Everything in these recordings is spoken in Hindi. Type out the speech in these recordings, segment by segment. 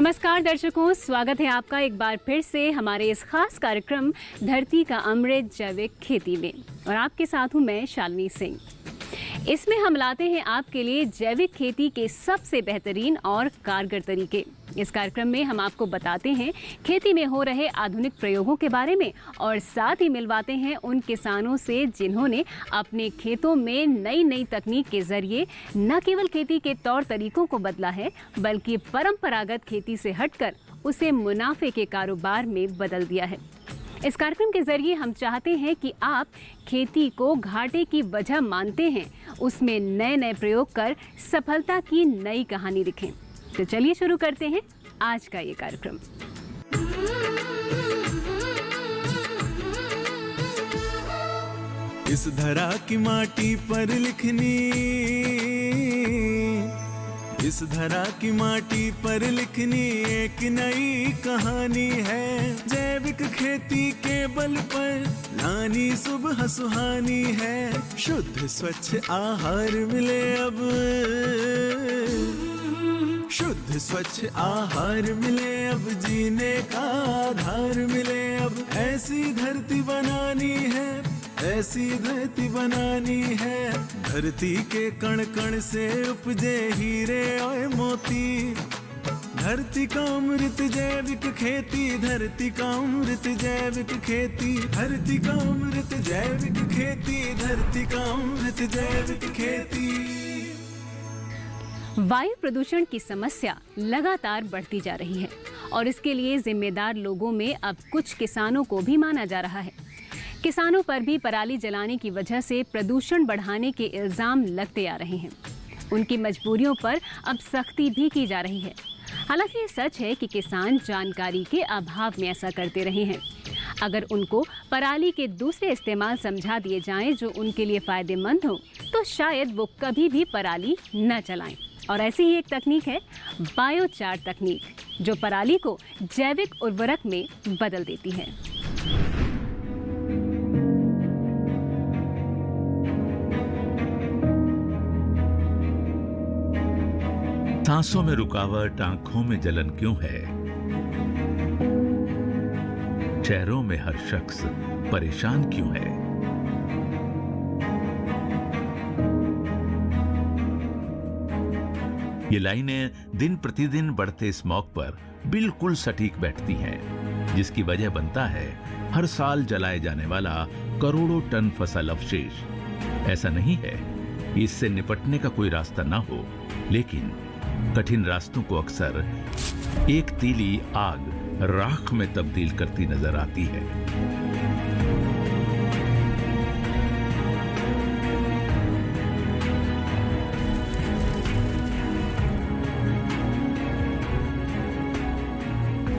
नमस्कार दर्शकों, स्वागत है आपका एक बार फिर से हमारे इस खास कार्यक्रम धरती का अमृत जैविक खेती में। और आपके साथ हूँ मैं शालिनी सिंह। इसमें हम लाते हैं आपके लिए जैविक खेती के सबसे बेहतरीन और कारगर तरीके। इस कार्यक्रम में हम आपको बताते हैं खेती में हो रहे आधुनिक प्रयोगों के बारे में और साथ ही मिलवाते हैं उन किसानों से जिन्होंने अपने खेतों में नई नई तकनीक के जरिए न केवल खेती के तौर तरीकों को बदला है, बल्कि परंपरागत खेती से हटकर उसे मुनाफे के कारोबार में बदल दिया है। इस कार्यक्रम के जरिए हम चाहते हैं कि आप खेती को घाटे की वजह मानते हैं, उसमें नए नए प्रयोग कर सफलता की नई कहानी लिखें। तो चलिए शुरू करते हैं आज का ये कार्यक्रम। इस धरा की माटी पर लिखनी, इस धरा की माटी पर लिखनी एक नई कहानी है। जैविक खेती के बल पर लानी सुबह सुहानी है। शुद्ध स्वच्छ आहार मिले अब, शुद्ध स्वच्छ आहार मिले अब, जीने का आधार मिले अब। ऐसी धरती बनानी है, ऐसी धरती बनानी है। धरती के कण कण से उपजे हीरे और मोती। धरती का अमृत जैविक खेती, धरती का अमृत जैविक खेती, धरती का अमृत जैविक खेती, धरती का अमृत जैविक खेती। वायु प्रदूषण की समस्या लगातार बढ़ती जा रही है और इसके लिए जिम्मेदार लोगों में अब कुछ किसानों को भी माना जा रहा है। किसानों पर भी पराली जलाने की वजह से प्रदूषण बढ़ाने के इल्जाम लगते आ रहे हैं। उनकी मजबूरियों पर अब सख्ती भी की जा रही है। हालांकि ये सच है कि किसान जानकारी के अभाव में ऐसा करते रहे हैं। अगर उनको पराली के दूसरे इस्तेमाल समझा दिए जाएं जो उनके लिए फायदेमंद हो, तो शायद वो कभी भी पराली न चलाएं। और ऐसी ही एक तकनीक है बायोचार तकनीक, जो पराली को जैविक उर्वरक में बदल देती है। सांसों में रुकावट, आंखों में जलन क्यों है? शहरों में हर शख्स परेशान क्यों है? ये लाइनें दिन प्रतिदिन बढ़ते स्मॉग पर बिल्कुल सटीक बैठती हैं, जिसकी वजह बनता है हर साल जलाए जाने वाला करोड़ों टन फसल अवशेष। ऐसा नहीं है कि इससे निपटने का कोई रास्ता ना हो, लेकिन कठिन रास्तों को अक्सर एक तीली आग राख में तब्दील करती नजर आती है।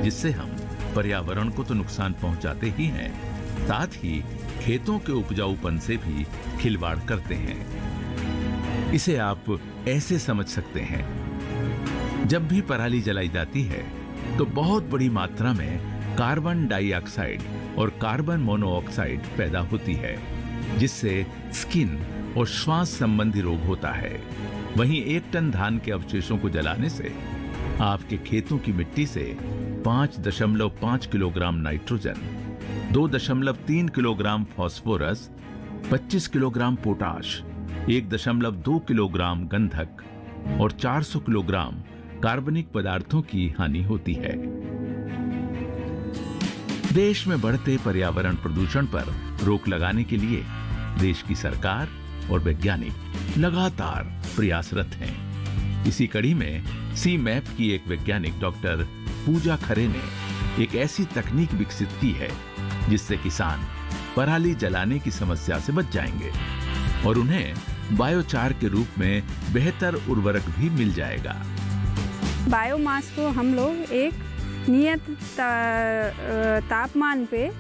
जिससे हम पर्यावरण को तो नुकसान पहुंचाते ही हैं, साथ ही खेतों के उपजाऊपन से भी खिलवाड़ करते हैं। इसे आप ऐसे समझ सकते हैं, जब भी पराली जलाई जाती है तो बहुत बड़ी मात्रा में कार्बन डाइऑक्साइड और कार्बन मोनोऑक्साइड पैदा होती है, जिससे स्किन और श्वास संबंधी रोग होता है। वहीं 1 टन धान के अवशेषों को जलाने से आपके खेतों की मिट्टी से 5.5 kilogram nitrogen, 2.3 kilogram phosphorus, 25 kilogram potash, 1.2 kilogram गंधक और 400 किलोग्राम कार्बनिक पदार्थों की हानि होती है। देश में बढ़ते पर्यावरण प्रदूषण पर रोक लगाने के लिए देश की सरकार और वैज्ञानिक लगातार प्रयासरत हैं। इसी कड़ी में सी-मैप की एक वैज्ञानिक डॉक्टर पूजा खरे ने एक ऐसी तकनीक विकसित की है जिससे किसान पराली जलाने की समस्या से बच जाएंगे और उन्हें बायोचार के रूप में बेहतर उर्वरक भी मिल जाएगा। बायोमास को हम लोग एक नियत तापमान पे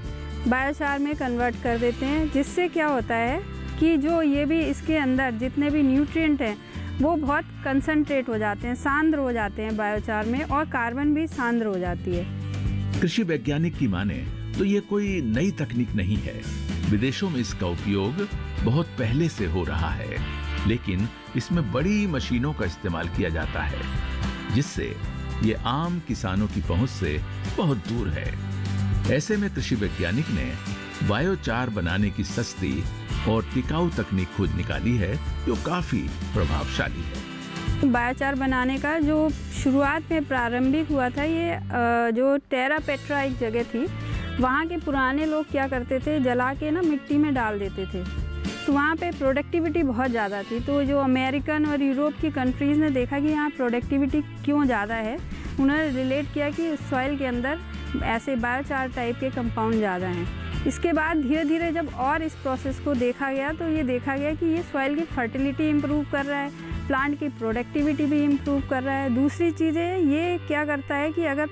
बायोचार में कन्वर्ट कर देते हैं, जिससे क्या होता है कि जो ये भी इसके अंदर जितने भी न्यूट्रिएंट हैं वो बहुत कंसंट्रेट हो जाते हैं, सांद्र हो जाते हैं बायोचार में, और कार्बन भी सांद्र हो जाती है। कृषि वैज्ञानिक की माने तो ये कोई नई तकनीक नहीं है। विदेशों में इसका उपयोग बहुत पहले से हो रहा है, लेकिन इसमें बड़ी मशीनों का इस्तेमाल किया जाता है, जिससे ये आम किसानों की पहुंच से बहुत दूर है। ऐसे में कृषि वैज्ञानिक ने बायोचार बनाने की सस्ती और टिकाऊ तकनीक खोज निकाली है जो काफी प्रभावशाली है। बायोचार बनाने का जो शुरुआत में प्रारंभिक हुआ था, ये जो टेरा पेट्रा एक जगह थी, वहाँ के पुराने लोग क्या करते थे, जला के ना मिट्टी में डाल देते थे। तो वहाँ पे प्रोडक्टिविटी बहुत ज़्यादा थी। तो जो अमेरिकन और यूरोप की कंट्रीज़ ने देखा कि यहाँ प्रोडक्टिविटी क्यों ज़्यादा है, उन्होंने रिलेट किया कि सॉइल के अंदर ऐसे बायोचार टाइप के कंपाउंड ज़्यादा हैं। इसके बाद धीरे धीरे जब और इस प्रोसेस को देखा गया तो ये देखा गया कि ये सॉइल की फर्टिलिटी इम्प्रूव कर रहा है, प्लांट की प्रोडक्टिविटी भी इम्प्रूव कर रहा है। दूसरी चीज़ें ये क्या करता है कि अगर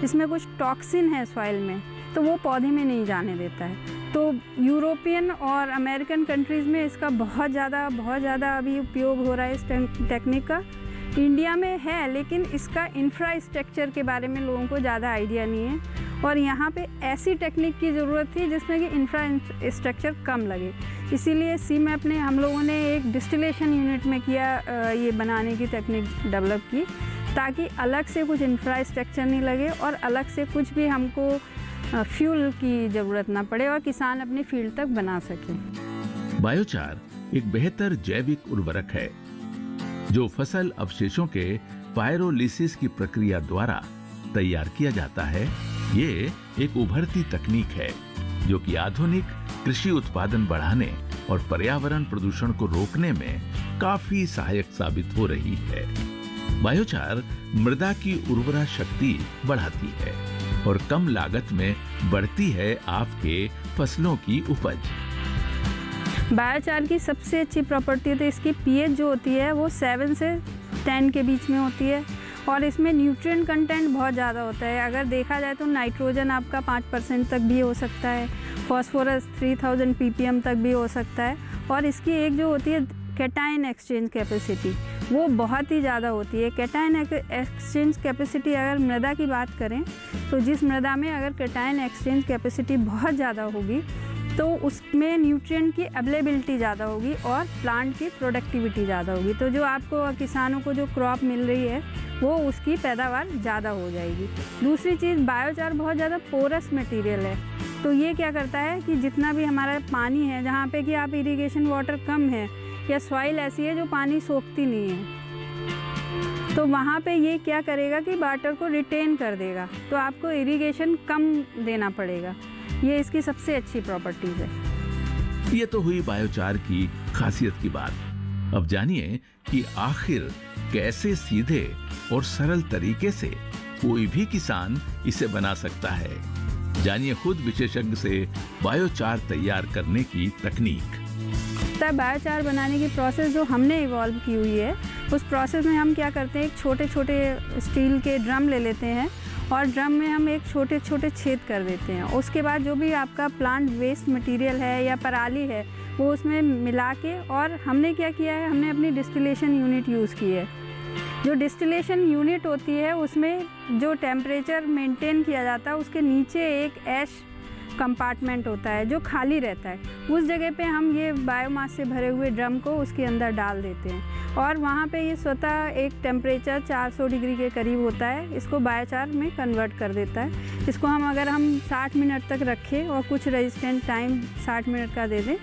इसमें कुछ टॉक्सिन है सॉइल में तो वो पौधे में नहीं जाने देता है। तो यूरोपियन और अमेरिकन कंट्रीज़ में इसका बहुत ज़्यादा अभी उपयोग हो रहा है इस टेक्निक का। इंडिया में है लेकिन इसका इंफ्रास्ट्रक्चर के बारे में लोगों को ज़्यादा आइडिया नहीं है, और यहाँ पे ऐसी टेक्निक की ज़रूरत थी जिसमें कि इंफ्रास्ट्रक्चर कम लगे। इसीलिए सीमैप ने हम लोगों ने एक डिस्टिलेशन यूनिट में किया, ये बनाने की टेक्निक डेवलप की, ताकि अलग से कुछ इंफ्रास्ट्रक्चर नहीं लगे और अलग से कुछ भी हमको फ्यूल की ज़रूरत ना पड़े और किसान अपनी फील्ड तक बना सके। बायोचार एक बेहतर जैविक उर्वरक है जो फसल अवशेषों के पायरोलिसिस की प्रक्रिया द्वारा तैयार किया जाता है। ये एक उभरती तकनीक है जो कि आधुनिक कृषि उत्पादन बढ़ाने और पर्यावरण प्रदूषण को रोकने में काफी सहायक साबित हो रही है। बायोचार मृदा की उर्वरा शक्ति बढ़ाती है और कम लागत में बढ़ती है आपके फसलों की उपज। बायोचार की सबसे अच्छी प्रॉपर्टी तो इसकी पीएच जो होती है वो 7 से 10 के बीच में होती है, और इसमें न्यूट्रिएंट कंटेंट बहुत ज़्यादा होता है। अगर देखा जाए तो नाइट्रोजन आपका 5% तक भी हो सकता है, फास्फोरस 3000 ppm तक भी हो सकता है, और इसकी एक जो होती है कैटायन एक्सचेंज कैपेसिटी वो बहुत ही ज़्यादा होती है। कैटायन एक्सचेंज कैपेसिटी अगर मृदा की बात करें तो जिस मृदा में अगर कैटायन एक्सचेंज कैपेसिटी बहुत ज़्यादा होगी तो उसमें न्यूट्रिएंट की अवेलेबिलिटी ज़्यादा होगी और प्लांट की प्रोडक्टिविटी ज़्यादा होगी। तो जो आपको किसानों को जो क्रॉप मिल रही है वो उसकी पैदावार ज़्यादा हो जाएगी। दूसरी चीज़, बायोचार बहुत ज़्यादा पोरस मटेरियल है। तो ये क्या करता है कि जितना भी हमारा पानी है, जहाँ पे कि आप इरिगेशन वाटर कम है या सॉइल ऐसी है जो पानी सोखती नहीं है, तो वहाँ पे ये क्या करेगा कि वाटर को रिटेन कर देगा, तो आपको इरिगेशन कम देना पड़ेगा। ये इसकी सबसे अच्छी प्रॉपर्टीज़ है। ये तो हुई बायोचार की खासियत की बात। अब जानिए कि आखिर कैसे सीधे और सरल तरीके से कोई भी किसान इसे बना सकता है। जानिए खुद विशेषज्ञ से बायोचार तैयार करने की तकनीक। बायोचार बनाने की प्रोसेस जो हमने इवॉल्व की हुई है, उस प्रोसेस में हम क्या करते हैं, एक छोटे छोटे स्टील के ड्रम ले लेते हैं और ड्रम में हम एक छोटे छोटे छेद कर देते हैं। उसके बाद जो भी आपका प्लांट वेस्ट मटेरियल है या पराली है वो उसमें मिला के, और हमने क्या किया है, हमने अपनी डिस्टिलेशन यूनिट यूज़ की है। जो डिस्टिलेशन यूनिट होती है उसमें जो टेम्परेचर मेंटेन किया जाता है उसके नीचे एक ऐश कंपार्टमेंट होता है जो खाली रहता है। उस जगह पे हम ये बायोमास से भरे हुए ड्रम को उसके अंदर डाल देते हैं और वहाँ पे ये स्वतः एक टेम्परेचर 400 डिग्री के करीब होता है, इसको बायोचार में कन्वर्ट कर देता है। इसको हम अगर हम 60 मिनट तक रखें और कुछ रेजिस्टेंट टाइम 60 मिनट का दे दें,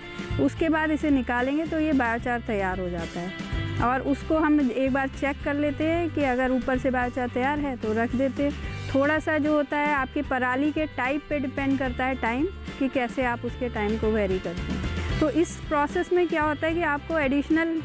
उसके बाद इसे निकालेंगे तो ये बायोचार तैयार हो जाता है। और उसको हम एक बार चेक कर लेते हैं कि अगर ऊपर से बायोचार तैयार है तो रख देते हैं। थोड़ा सा जो होता है आपकी पराली के टाइप पे डिपेंड करता है टाइम, कि कैसे आप उसके टाइम को वेरी करते हैं। तो इस प्रोसेस में क्या होता है कि आपको एडिशनल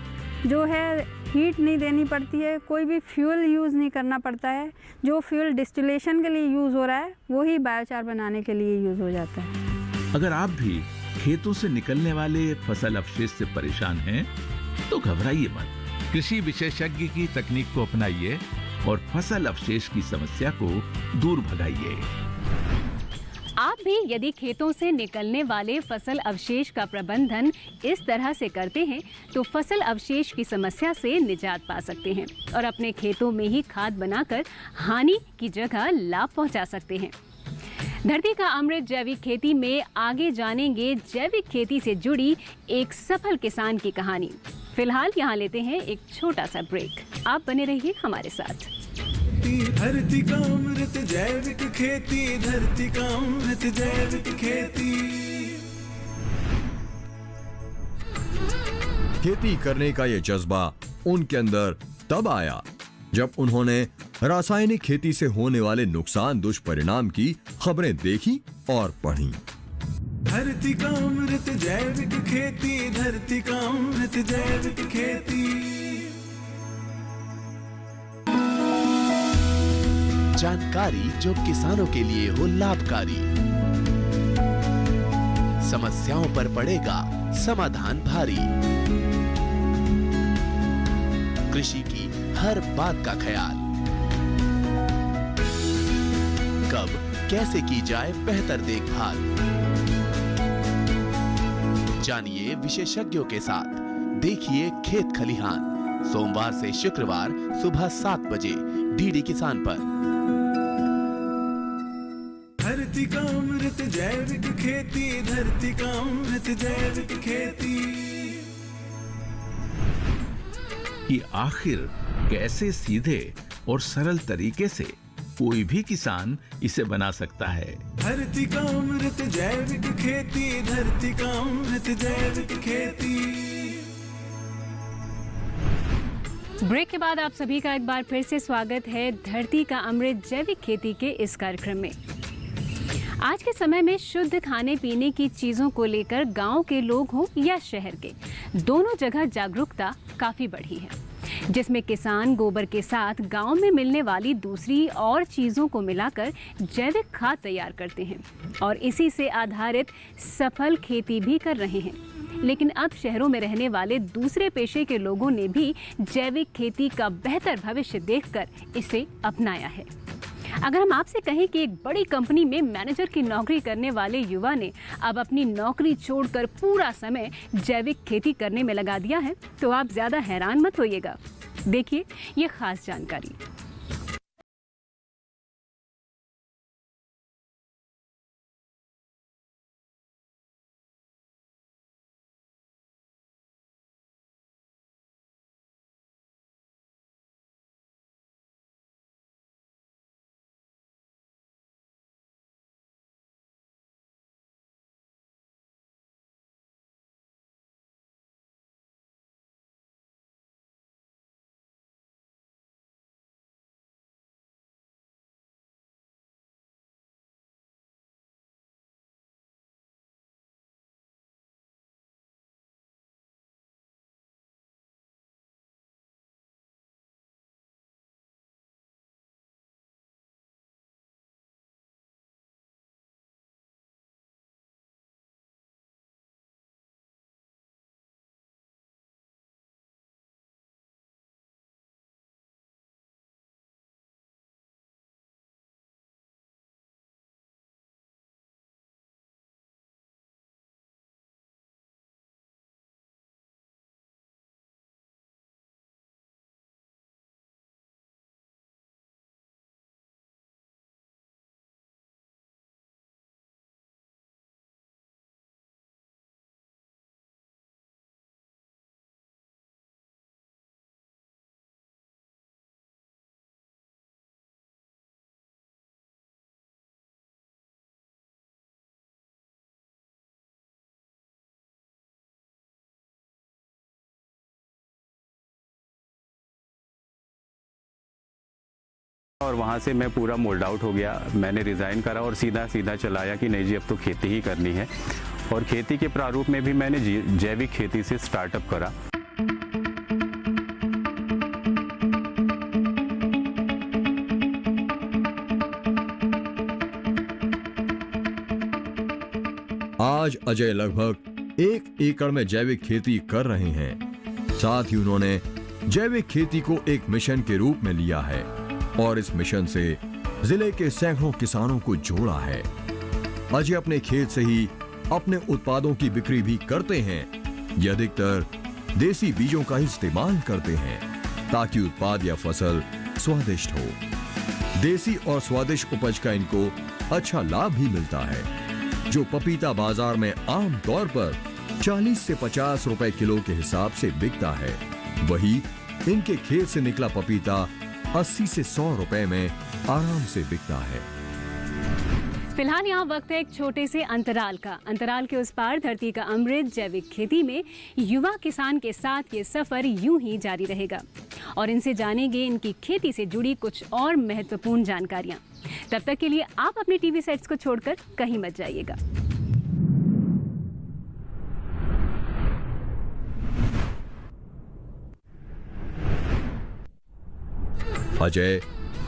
जो है हीट नहीं देनी पड़ती है, कोई भी फ्यूल यूज़ नहीं करना पड़ता है। जो फ्यूल डिस्टिलेशन के लिए यूज़ हो रहा है वही बायोचार बनाने के लिए यूज़ हो जाता है। अगर आप भी खेतों से निकलने वाले फसल अवशेष से परेशान हैं तो घबराइए मत। कृषि विशेषज्ञ की तकनीक को अपनाइए और फसल अवशेष की समस्या को दूर भगाइए। आप भी यदि खेतों से निकलने वाले फसल अवशेष का प्रबंधन इस तरह से करते हैं तो फसल अवशेष की समस्या से निजात पा सकते हैं और अपने खेतों में ही खाद बनाकर हानि की जगह लाभ पहुंचा सकते हैं। धरती का अमृत जैविक खेती में आगे जानेंगे जैविक खेती से जुड़ी एक सफल किसान की कहानी। फिलहाल यहाँ लेते हैं एक छोटा सा ब्रेक। आप बने रहिए हमारे साथ। खेती, धरती का अमृत जैविक खेती, धरती का अमृत जैविक खेती। खेती करने का ये जज्बा उनके अंदर तब आया जब उन्होंने रासायनिक खेती से होने वाले नुकसान दुष्परिणाम की खबरें देखी और पढ़ी। धरती का अमृत जैविक खेती, धरती का अमृत जैविक खेती। जानकारी जो किसानों के लिए हो लाभकारी, समस्याओं पर पड़ेगा समाधान भारी, कृषि की हर बात का ख्याल, कब कैसे की जाए बेहतर देखभाल। जानिए विशेषज्ञों के साथ, देखिए खेत खलिहान, सोमवार से शुक्रवार सुबह 7 बजे डीडी किसान पर। धरती का अमृत जैविक खेती, धरती का अमृत जैविक खेती। कि आखिर कैसे सीधे और सरल तरीके से कोई भी किसान इसे बना सकता है। धरती का अमृत जैविक खेती, धरती का अमृत जैविक खेती। ब्रेक के बाद आप सभी का एक बार फिर से स्वागत है धरती का अमृत जैविक खेती के इस कार्यक्रम में। आज के समय में शुद्ध खाने पीने की चीजों को लेकर गांव के लोग हों या शहर के, दोनों जगह जागरूकता काफी बढ़ी है, जिसमें किसान गोबर के साथ गांव में मिलने वाली दूसरी और चीजों को मिलाकर जैविक खाद तैयार करते हैं और इसी से आधारित सफल खेती भी कर रहे हैं। लेकिन अब शहरों में रहने वाले दूसरे पेशे के लोगों ने भी जैविक खेती का बेहतर भविष्य देखकर इसे अपनाया है। अगर हम आपसे कहें कि एक बड़ी कंपनी में मैनेजर की नौकरी करने वाले युवा ने अब अपनी नौकरी छोड़कर पूरा समय जैविक खेती करने में लगा दिया है, तो आप ज्यादा हैरान मत होइएगा। देखिए ये खास जानकारी। और वहाँ से मैं पूरा मोल्ड आउट हो गया। मैंने रिज़ाइन करा और सीधा चलाया कि नहीं जी अब तो खेती ही करनी है। और खेती के प्रारूप में भी मैंने जैविक खेती से स्टार्टअप करा। आज अजय लगभग 1 एकड़ में जैविक खेती कर रहे हैं। साथ ही उन्होंने जैविक खेती को एक मिशन के रूप में लिया है और इस मिशन से जिले के सैकड़ों किसानों को जोड़ा है। अजय अपने खेत से ही अपने उत्पादों की बिक्री भी करते हैं। ये अधिकतर देसी बीजों का इस्तेमाल करते हैं ताकि उत्पाद या फसल स्वादिष्ट हो। देसी और स्वादिष्ट उपज का इनको अच्छा लाभ भी मिलता है। जो पपीता बाजार में आम तौर पर 40 से 50 रुपए किलो के हिसाब से बिकता है, वही इनके खेत से निकला पपीता 80 से 100 रुपए में आराम से बिकता है। फिलहाल यहाँ वक्त है एक छोटे से अंतराल का। अंतराल के उस पार धरती का अमृत जैविक खेती में युवा किसान के साथ ये सफर यूं ही जारी रहेगा और इनसे जानेंगे इनकी खेती से जुड़ी कुछ और महत्वपूर्ण जानकारियां। तब तक के लिए आप अपने टीवी सेट्स को छोड़कर कहीं मत जाइएगा। अजय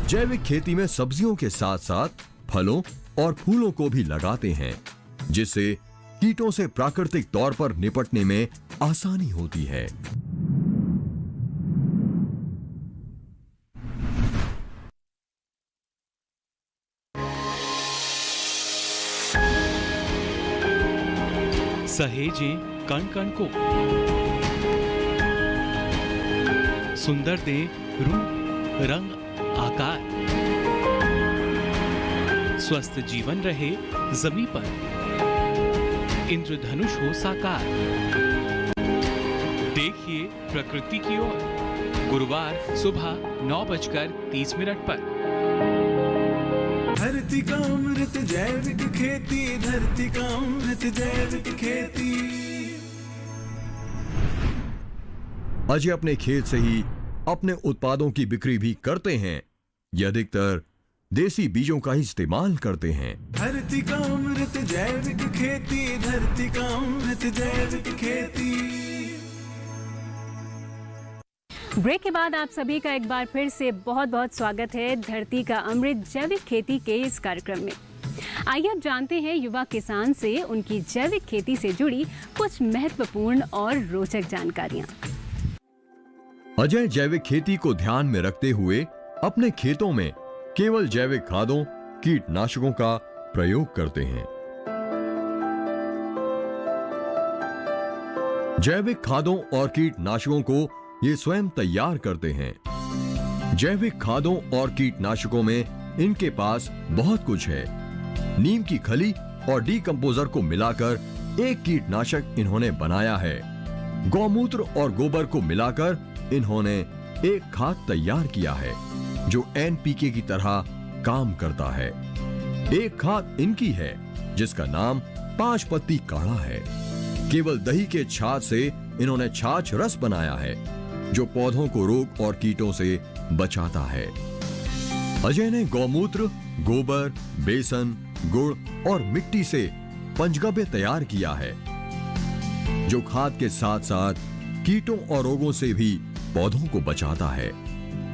जैविक खेती में सब्जियों के साथ साथ फलों और फूलों को भी लगाते हैं, जिससे कीटों से प्राकृतिक तौर पर निपटने में आसानी होती है। सहेजें कण कण को, सुंदर दे रूप रंग आकार, स्वस्थ जीवन रहे जमी पर, इंद्रधनुष हो साकार। देखिए प्रकृति की ओर गुरुवार सुबह 9:30 पर। धरती का अमृत जैविक खेती, धरती का अमृत जैविक खेती। अजय अपने खेत से ही अपने उत्पादों की बिक्री भी करते हैं। ये अधिकतर देसी बीजों का ही इस्तेमाल करते हैं। धरती का अमृत जैविक खेती, धरती का अमृत जैविक खेती। ब्रेक के बाद आप सभी का एक बार फिर से बहुत बहुत स्वागत है धरती का अमृत जैविक खेती के इस कार्यक्रम में। आइए अब जानते हैं युवा किसान से उनकी जैविक खेती से जुड़ी कुछ महत्वपूर्ण और रोचक जानकारियां। अजय जैविक खेती को ध्यान में रखते हुए अपने खेतों में केवल जैविक खादों, कीटनाशकों का प्रयोग करते हैं। जैविक खादों और कीटनाशकों को ये स्वयं तैयार करते हैं। जैविक खादों और कीटनाशकों में इनके पास बहुत कुछ है। नीम की खली और डीकंपोजर को मिलाकर एक कीटनाशक इन्होंने बनाया है। गौमूत्र और गोबर को मिलाकर इन्होंने एक खाद तैयार किया है जो एनपीके की तरह काम करता है। एक खाद इनकी है जिसका नाम 5 पत्ती काढ़ा है। केवल दही के छाछ से इन्होंने छाछ रस बनाया है जो पौधों को रोग और कीटों से बचाता है। अजय ने गौमूत्र, गोबर, बेसन, गुड़ और मिट्टी से पंचगव्य तैयार किया है जो खाद के साथ साथ कीटों और रोगों से भी पौधों को बचाता है।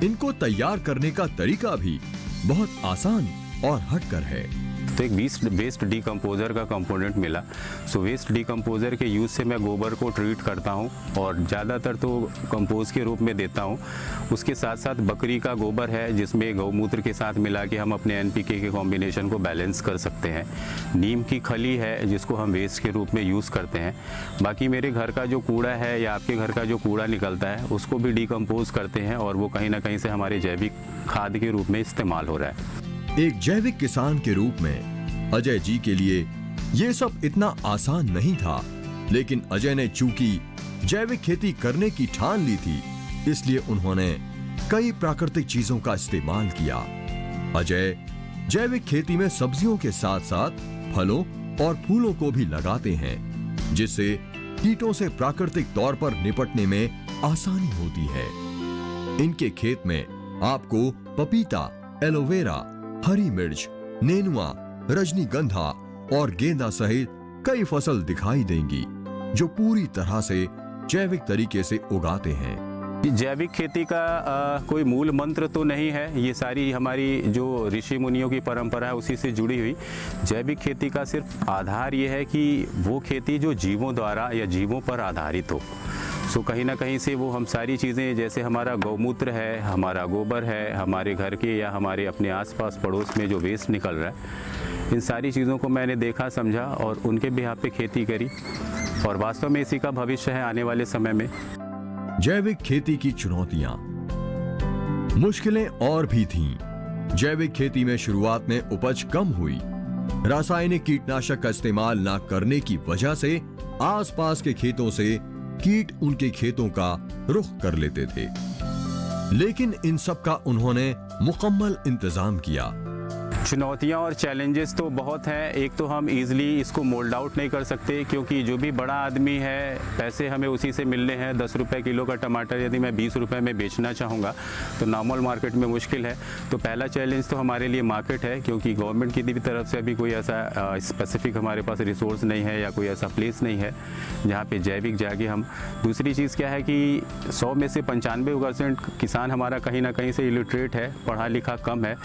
इनको तैयार करने का तरीका भी बहुत आसान और हटकर है। तो एक वेस्ट डीकंपोजर का कंपोनेंट मिला। सो वेस्ट डीकंपोजर के यूज़ से मैं गोबर को ट्रीट करता हूं और ज़्यादातर तो कंपोज के रूप में देता हूं। उसके साथ साथ बकरी का गोबर है जिसमें गौमूत्र के साथ मिला के हम अपने एनपीके के कॉम्बिनेशन को बैलेंस कर सकते हैं। नीम की खली है जिसको हम वेस्ट के रूप में यूज़ करते हैं। बाकी मेरे घर का जो कूड़ा है या आपके घर का जो कूड़ा निकलता है उसको भी डीकंपोज करते हैं और वो कहीं ना कहीं से हमारे जैविक खाद के रूप में इस्तेमाल हो रहा है। एक जैविक किसान के रूप में अजय जी के लिए ये सब इतना आसान नहीं था, लेकिन अजय ने चूंकि जैविक खेती करने की ठान ली थी, इसलिए उन्होंने कई प्राकृतिक चीजों का इस्तेमाल किया। अजय जैविक खेती में सब्जियों के साथ साथ फलों और फूलों को भी लगाते हैं, जिससे कीटों से प्राकृतिक तौर पर निपटने में आसानी होती है। इनके खेत में आपको पपीता, एलोवेरा, हरी मिर्च, नेनुआ, रजनीगंधा और गेंदा सहित कई फसल दिखाई देंगी जो पूरी तरह से जैविक तरीके से उगाते हैं। जैविक खेती का कोई मूल मंत्र तो नहीं है। ये सारी हमारी जो ऋषि मुनियों की परंपरा है उसी से जुड़ी हुई। जैविक खेती का सिर्फ आधार ये है कि वो खेती जो जीवों द्वारा या जीवों पर आधारित हो। सो कहीं ना कहीं से वो हम सारी चीज़ें जैसे हमारा गौमूत्र है, हमारा गोबर है, हमारे घर के या हमारे अपने आसपास पड़ोस में जो वेस्ट निकल रहा है, इन सारी चीज़ों को मैंने देखा, समझा और उनके बिहाफ पे खेती करी और वास्तव में इसी का भविष्य है आने वाले समय में। जैविक खेती की चुनौतियां, मुश्किलें और भी थीं। जैविक खेती में शुरुआत में उपज कम हुई। रासायनिक कीटनाशक का इस्तेमाल न करने की वजह से आसपास के खेतों से कीट उनके खेतों का रुख कर लेते थे। लेकिन इन सब का उन्होंने मुकम्मल इंतजाम किया। चुनौतियां और चैलेंजेस तो बहुत हैं। एक तो हम इजीली इसको मोल्ड आउट नहीं कर सकते, क्योंकि जो भी बड़ा आदमी है पैसे हमें उसी से मिलने हैं। 10 रुपए किलो का टमाटर यदि मैं 20 रुपए में बेचना चाहूँगा तो नॉर्मल मार्केट में मुश्किल है। तो पहला चैलेंज तो हमारे लिए मार्केट है, क्योंकि गवर्नमेंट की भी तरफ से अभी कोई ऐसा स्पेसिफिक हमारे पास रिसोर्स नहीं है या कोई ऐसा प्लेस नहीं है जहाँ पर जैविक जाके हम। दूसरी चीज़ क्या है कि 100 में से 95% किसान हमारा कहीं ना कहीं से इलिटरेट है, पढ़ा लिखा कम है।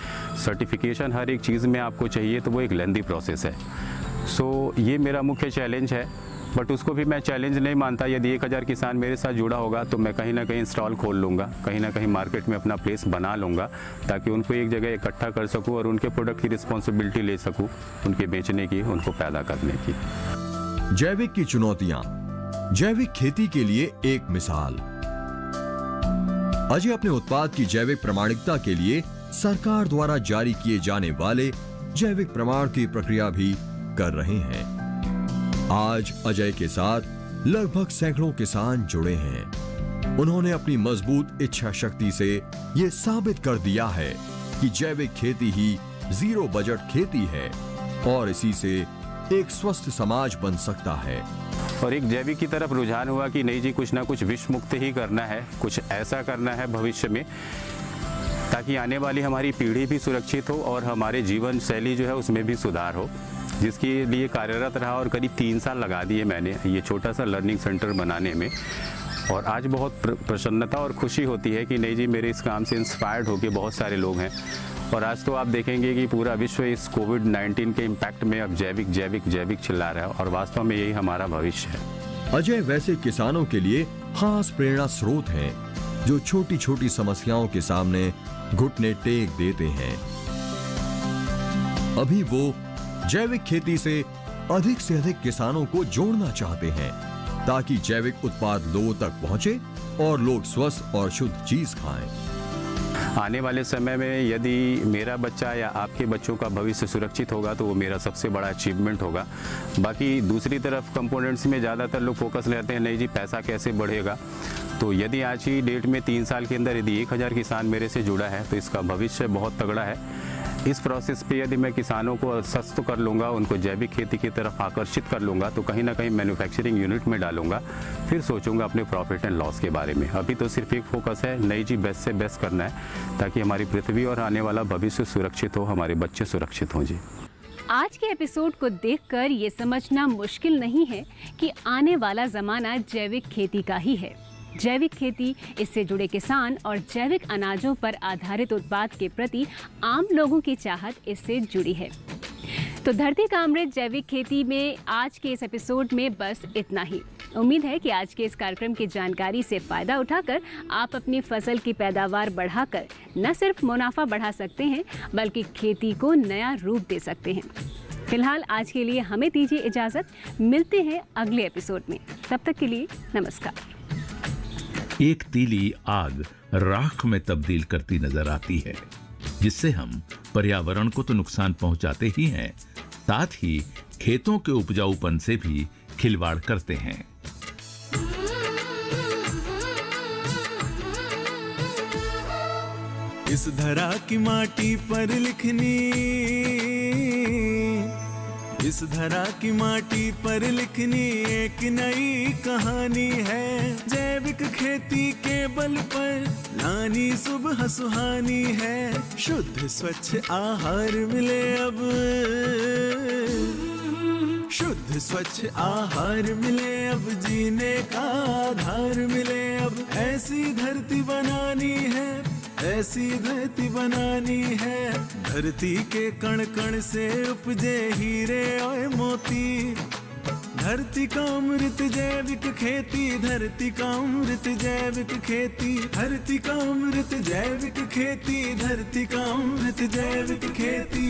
सर्टिफिकेशन हर एक चीज़ में आपको चाहिए तो वो एक लेंदी प्रोसेस है। सो ये मेरा मुख्य चैलेंज है, बट उसको भी मैं चैलेंज नहीं मानता। यदि 1000 किसान मेरे साथ जुड़ा होगा तो मैं कहीं ना कहीं स्टॉल खोल लूँगा, कहीं ना कहीं मार्केट में अपना प्लेस बना लूँगा, ताकि उनको एक जगह इकट्ठा कर सकूँ और उनके प्रोडक्ट की रिस्पॉन्सिबिलिटी ले सकूँ, उनके बेचने की, उनको पैदा करने की। जैविक की चुनौतियां, जैविक खेती के लिए एक मिसाल। अजय अपने उत्पाद की जैविक प्रमाणिकता के लिए सरकार द्वारा जारी किए जाने वाले जैविक प्रमाण की प्रक्रिया भी कर रहे हैं। आज अजय के साथ लगभग सैकड़ों किसान जुड़े हैं। उन्होंने अपनी मजबूत इच्छा शक्ति से ये साबित कर दिया है कि जैविक खेती ही जीरो बजट खेती है और इसी से एक स्वस्थ समाज बन सकता है। और एक जैविक की तरफ रुझान हुआ कि नहीं जी, कुछ ना कुछ विष मुक्त ही करना है, कुछ ऐसा करना है भविष्य में ताकि आने वाली हमारी पीढ़ी भी सुरक्षित हो और हमारे जीवन शैली जो है उसमें भी सुधार हो, जिसके लिए कार्यरत रहा और करीब 3 साल लगा दिए मैंने ये छोटा सा लर्निंग सेंटर बनाने में। और आज बहुत प्रसन्नता और खुशी होती है कि नहीं जी, मेरे इस काम से इंस्पायर्ड होकर बहुत सारे लोग हैं। और आज तो आप देखेंगे कि पूरा विश्व इस कोविड-19 के इम्पैक्ट में अब जैविक जैविक जैविक चिल्ला रहा है और वास्तव में यही हमारा भविष्य है। अजय वैसे किसानों के लिए खास प्रेरणा स्रोत हैं जो छोटी छोटी समस्याओं के सामने घुटने टेक देते हैं। अभी वो जैविक खेती से अधिक किसानों को जोड़ना चाहते हैं ताकि जैविक उत्पाद लोगों तक पहुंचे और लोग स्वस्थ और शुद्ध चीज खाएं। आने वाले समय में यदि मेरा बच्चा या आपके बच्चों का भविष्य सुरक्षित होगा तो वो मेरा सबसे बड़ा अचीवमेंट होगा। बाकी दूसरी तरफ कंपोनेंट्स में ज़्यादातर लोग फोकस रहते हैं, नहीं जी पैसा कैसे बढ़ेगा। तो यदि आज ही डेट में 3 साल के अंदर यदि 1000 किसान मेरे से जुड़ा है तो इसका भविष्य बहुत तगड़ा है। इस प्रोसेस पे यदि मैं किसानों को सस्त कर लूँगा, उनको जैविक खेती की तरफ आकर्षित कर लूँगा तो कहीं ना कहीं मैन्युफैक्चरिंग यूनिट में डालूंगा, फिर सोचूंगा अपने प्रॉफिट एंड लॉस के बारे में। अभी तो सिर्फ एक फोकस है, नहीं जी बेस्ट से बेस्ट करना है ताकि हमारी पृथ्वी और आने वाला भविष्य सुरक्षित हो, हमारे बच्चे सुरक्षित हों जी। आज के एपिसोड को देखकर ये समझना मुश्किल नहीं है कि आने वाला ज़माना जैविक खेती का ही है। जैविक खेती, इससे जुड़े किसान और जैविक अनाजों पर आधारित उत्पाद के प्रति आम लोगों की चाहत इससे जुड़ी है। तो धरती का अमृत जैविक खेती में आज के इस एपिसोड में बस इतना ही। उम्मीद है कि आज के इस कार्यक्रम की जानकारी से फ़ायदा उठाकर आप अपनी फसल की पैदावार बढ़ाकर न सिर्फ मुनाफा बढ़ा सकते हैं बल्कि खेती को नया रूप दे सकते हैं। फिलहाल आज के लिए हमें दीजिए इजाज़त, मिलते हैं अगले एपिसोड में। तब तक के लिए नमस्कार। एक तीली आग राख में तब्दील करती नजर आती है, जिससे हम पर्यावरण को तो नुकसान पहुंचाते ही हैं, साथ ही खेतों के उपजाऊपन से भी खिलवाड़ करते हैं। इस धरा की माटी पर लिखनी, इस धरा की माटी पर लिखनी एक नई कहानी है। जैविक खेती के बल पर लानी सुबह सुहानी है। शुद्ध स्वच्छ आहार मिले अब, शुद्ध स्वच्छ आहार मिले अब, जीने का आधार मिले अब। ऐसी धरती बनानी है, ऐसी धरती बनानी है। धरती के कण कण से उपजे हीरे और मोती। धरती का अमृत जैविक खेती, धरती का अमृत जैविक खेती, धरती का अमृत जैविक खेती, धरती का अमृत जैविक खेती।